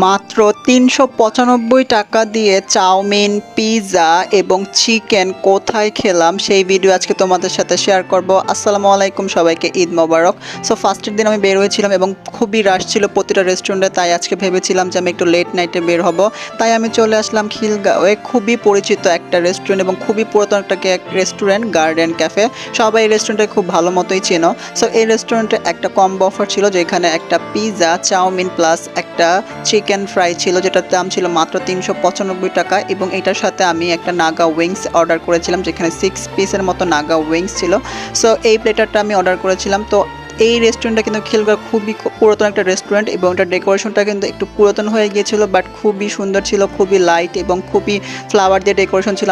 মাত্র ৩৯৫ টাকা দিয়ে চাউমিন, পিৎজা এবং চিকেন কোথায় খেলাম সেই ভিডিও আজকে তোমাদের সাথে শেয়ার করব। আসসালামু আলাইকুম, সবাইকে ঈদ মোবারক। সো ফার্স্টের দিন আমি বের হয়েছিলাম এবং খুবই রাশ ছিল প্রতিটা রেস্টুরেন্টে, তাই আজকে ভেবেছিলাম যে আমি একটু লেট নাইটে বের হব। তাই আমি চলে আসলাম খিলগাঁওয়ে, খুবই পরিচিত একটা রেস্টুরেন্ট এবং খুবই পুরাতন একটা রেস্টুরেন্ট, গার্ডেন ক্যাফে। সবাই এই রেস্টুরেন্টে খুব ভালো মতোই চেনো। সো এই রেস্টুরেন্টে একটা কম্বো অফার ছিল, যেখানে একটা পিৎজা, চাউমিন প্লাস একটা চিকেন ফ্রাই ছিল, যেটার দাম ছিল মাত্র ৩৯৫ টাকা। এবং এটার সাথে আমি একটা নাগা উইংস অর্ডার করেছিলাম, যেখানে 6 পিসের মতো নাগা উইংস ছিল। সো এই প্লেটারটা আমি অর্ডার করেছিলাম। তো এই রেস্টুরেন্টটা কিন্তু খিলগাঁও খুবই পুরাতন একটা রেস্টুরেন্ট এবং এটার ডেকোরেশনটা কিন্তু একটু পুরাতন হয়ে গিয়েছিল, বাট খুবই সুন্দর ছিল, খুবই লাইট এবং খুবই ফ্লাওয়ার দিয়ে ডেকোরেশন ছিল।